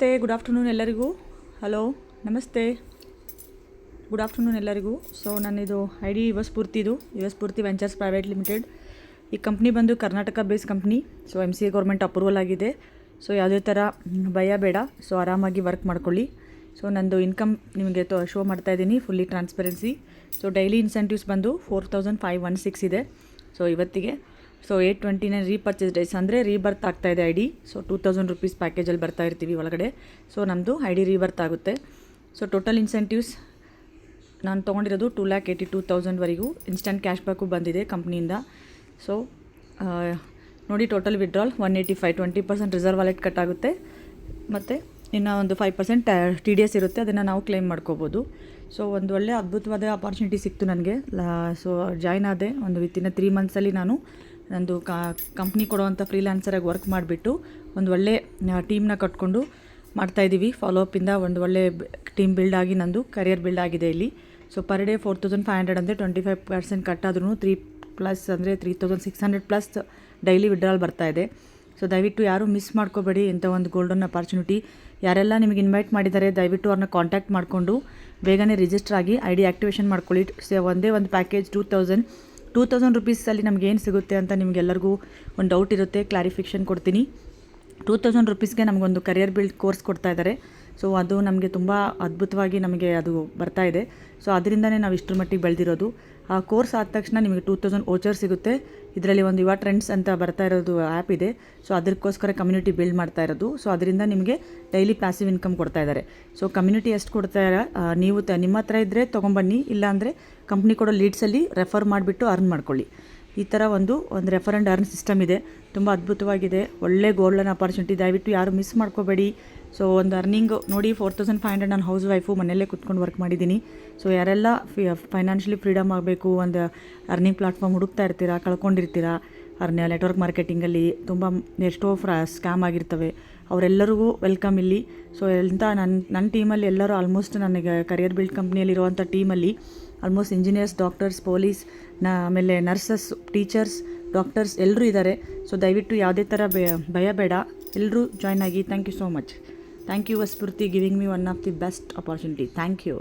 Good afternoon ಎಲ್ಲರಿಗೂ. Hello, ನಮಸ್ತೆ, good afternoon ಎಲ್ಲರಿಗೂ. ಸೊ ನನ್ನಿದು ID ಯುವ ಸ್ಫೂರ್ತಿ ವೆಂಚರ್ಸ್ ಪ್ರೈವೇಟ್ ಲಿಮಿಟೆಡ್. ಈ ಕಂಪ್ನಿ ಬಂದು Karnataka base company. So MCA government approval ಆಗಿದೆ. ಸೊ ಯಾವುದೇ ಥರ ಭಯ ಬೇಡ. ಸೊ ಆರಾಮಾಗಿ ವರ್ಕ್ ಮಾಡ್ಕೊಳ್ಳಿ. ಸೊ ನಂದು ಇನ್ಕಮ್ ನಿಮಗೆ ಶೋ ಮಾಡ್ತಾಯಿದ್ದೀನಿ, fully transparency. So daily incentives ಬಂದು 4516 ಇದೆ. ಸೊ ಇವತ್ತಿಗೆ 829 ರೀಪರ್ಚೇಸ್ ಡೇಸ್ ಅಂದರೆ ರೀಬರ್ತ್ ಆಗ್ತಾಯಿದೆ ID. ಸೊ 2000 ರೂಪೀಸ್ ಪ್ಯಾಕೇಜಲ್ಲಿ ಬರ್ತಾ ಇರ್ತೀವಿ ಒಳಗಡೆ. ಸೊ ನಮ್ಮದು ID ರೀಬರ್ತ್ ಆಗುತ್ತೆ. ಸೊ ಟೋಟಲ್ ಇನ್ಸೆಂಟಿವ್ಸ್ ನಾನು ತೊಗೊಂಡಿರೋದು 2,82,000ವರೆಗೂ ಇನ್ಸ್ಟಂಟ್ ಕ್ಯಾಶ್ ಬ್ಯಾಕು ಬಂದಿದೆ ಕಂಪ್ನಿಯಿಂದ. ಸೊ ನೋಡಿ, total withdrawal 185, 20% reserve wallet cut ಆಗುತ್ತೆ. ಮತ್ತು ಇನ್ನು ಒಂದು 5% TDS ಇರುತ್ತೆ, ಅದನ್ನು ನಾವು ಕ್ಲೇಮ್ ಮಾಡ್ಕೋಬೋದು. ಸೊ ಒಂದು ಒಳ್ಳೆ ಅದ್ಭುತವಾದ ಅಪಾರ್ಚುನಿಟಿ ಸಿಕ್ತು ನನಗೆ. ಸೊ ಜಾಯ್ನ್ ಆದೆ. ಒಂದು ವಿತಿನ್ 3 ಮಂತ್ಸಲ್ಲಿ ನಾನು ನಂದು ಕಂಪ್ನಿ ಕೊಡುವಂಥ ಫ್ರೀಲ್ಯಾನ್ಸರಾಗಿ ವರ್ಕ್ ಮಾಡಿಬಿಟ್ಟು ಒಂದು ಒಳ್ಳೆ ಟೀಮ್ನ ಕಟ್ಕೊಂಡು ಮಾಡ್ತಾಯಿದ್ದೀವಿ. ಫಾಲೋಅಪಿಂದ ಒಂದು ಒಳ್ಳೆ ಟೀಮ್ ಬಿಲ್ಡ್ ಆಗಿ ನಂದು ಕರಿಯರ್ ಬಿಲ್ಡ್ ಆಗಿದೆ ಇಲ್ಲಿ. ಸೊ ಪರ್ ಡೇ 4500 ಅಂದರೆ 25% ಕಟ್ ಆದ್ರೂ 3+ ಅಂದರೆ 3600+ ಡೈಲಿ ವಿಡ್ರಾಲ್ ಬರ್ತಾಯಿದೆ. ಸೊ ದಯವಿಟ್ಟು ಯಾರೂ ಮಿಸ್ ಮಾಡ್ಕೋಬೇಡಿ ಇಂಥ ಒಂದು ಗೋಲ್ಡನ್ ಅಪಾರ್ಚುನಿಟಿ. ಯಾರೆಲ್ಲ ನಿಮಗೆ ಇನ್ವೈಟ್ ಮಾಡಿದ್ದಾರೆ ದಯವಿಟ್ಟು ಅವ್ರನ್ನ ಕಾಂಟ್ಯಾಕ್ಟ್ ಮಾಡಿಕೊಂಡು ಬೇಗನೆ ರಿಜಿಸ್ಟರ್ ಆಗಿ ID ಆ್ಯಕ್ಟಿವೇಷನ್ ಮಾಡ್ಕೊಳ್ಳಿ. ಒಂದೇ ಒಂದು ಪ್ಯಾಕೇಜ್ 2000 ರೂಪೀಸಲ್ಲಿ ನಮ್ಗೆ ಏನು ಸಿಗುತ್ತೆ ಅಂತ ನಿಮಗೆಲ್ಲರಿಗೂ ಒಂದು ಡೌಟ್ ಇರುತ್ತೆ, ಕ್ಲಾರಿಫಿಕೇಷನ್ ಕೊಡ್ತೀನಿ. 2000 ರೂಪೀಸ್ಗೆ ನಮಗೊಂದು ಕರಿಯರ್ ಬಿಲ್ಡ್ ಕೋರ್ಸ್ ಕೊಡ್ತಾ ಇದ್ದಾರೆ. ಸೊ ಅದು ನಮಗೆ ತುಂಬ ಅದ್ಭುತವಾಗಿ ನಮಗೆ ಅದು ಬರ್ತಾ ಇದೆ. ಸೊ ಅದರಿಂದನೇ ನಾವು ಇಷ್ಟರ ಮಟ್ಟಿಗೆ ಬೆಳೆದಿರೋದು. ಆ ಕೋರ್ಸ್ ಆದ ತಕ್ಷಣ ನಿಮಗೆ 2000 ವೋಚರ್ ಸಿಗುತ್ತೆ. ಇದರಲ್ಲಿ ಒಂದು ಯುವ ಟ್ರೆಂಡ್ಸ್ ಅಂತ ಬರ್ತಾ ಇರೋದು ಆ್ಯಪ್ ಇದೆ. ಸೊ ಅದಕ್ಕೋಸ್ಕರ ಕಮ್ಯುನಿಟಿ ಬಿಲ್ಡ್ ಮಾಡ್ತಾ ಇರೋದು. ಸೊ ಅದರಿಂದ ನಿಮಗೆ ಡೈಲಿ ಪ್ಯಾಸಿವ್ ಇನ್ಕಮ್ ಕೊಡ್ತಾ ಇದ್ದಾರೆ. ಸೊ ಕಮ್ಯುನಿಟಿ ಎಷ್ಟು ಕೊಡ್ತಾರೆ, ನೀವು ನಿಮ್ಮ ಹತ್ರ ಇದ್ದರೆ ತೊಗೊಂಬನ್ನಿ, ಇಲ್ಲಾಂದರೆ ಕಂಪ್ನಿ ಕೊಡೋ ಲೀಡ್ಸಲ್ಲಿ ರೆಫರ್ ಮಾಡಿಬಿಟ್ಟು ಅರ್ನ್ ಮಾಡ್ಕೊಳ್ಳಿ. ಈ ಥರ ಒಂದು ರೆಫರ್ ಆ್ಯಂಡ್ ಅರ್ನ್ ಸಿಸ್ಟಮ್ ಇದೆ. ತುಂಬ ಅದ್ಭುತವಾಗಿದೆ, ಒಳ್ಳೆ ಗೋಲ್ಡನ್ ಅಪಾರ್ಚುನಿಟಿ. ದಯವಿಟ್ಟು ಯಾರು ಮಿಸ್ ಮಾಡ್ಕೋಬೇಡಿ. ಸೊ ಒಂದು ಅರ್ನಿಂಗ್ ನೋಡಿ 4500. ನಾನು ಹೌಸ್ ವೈಫು, ಮನೆಯಲ್ಲೇ ಕುತ್ಕೊಂಡು ವರ್ಕ್ ಮಾಡಿದ್ದೀನಿ. ಸೊ ಯಾರೆಲ್ಲ ಫೈನಾನ್ಷಿಯಲಿ ಫ್ರೀಡಮ್ ಆಗಬೇಕು, ಒಂದು ಅರ್ನಿಂಗ್ ಪ್ಲಾಟ್ಫಾರ್ಮ್ ಹುಡುಕ್ತಾ ಇರ್ತೀರಾ, ಕಳ್ಕೊಂಡಿರ್ತೀರಾ, ನೆಟ್ವರ್ಕ್ ಮಾರ್ಕೆಟಿಂಗಲ್ಲಿ ತುಂಬ ಎಷ್ಟೋ ಸ್ಕ್ಯಾಮ್ ಆಗಿರ್ತವೆ, ಅವರೆಲ್ಲರಿಗೂ ವೆಲ್ಕಮ್ ಇಲ್ಲಿ. ಸೊ ನನ್ನ ಟೀಮಲ್ಲಿ ಎಲ್ಲರೂ ಆಲ್ಮೋಸ್ಟ್ ನನಗೆ ಕರಿಯರ್ ಬಿಲ್ಡ್ ಕಂಪ್ನಿಯಲ್ಲಿರುವಂಥ ಟೀಮಲ್ಲಿ ಆಲ್ಮೋಸ್ಟ್ ಇಂಜಿನಿಯರ್ಸ್, ಡಾಕ್ಟರ್ಸ್, ಪೊಲೀಸ್, ಆಮೇಲೆ ನರ್ಸಸ್, ಟೀಚರ್ಸ್, ಡಾಕ್ಟರ್ಸ್ ಎಲ್ಲರೂ ಇದ್ದಾರೆ. ಸೊ ದಯವಿಟ್ಟು ಯಾವುದೇ ಥರ ಭಯ ಬೇಡ, ಎಲ್ಲರೂ ಜಾಯ್ನ್ ಆಗಿ. Thank you so much. Thank you Sphurti, giving me one of the best opportunity. Thank you.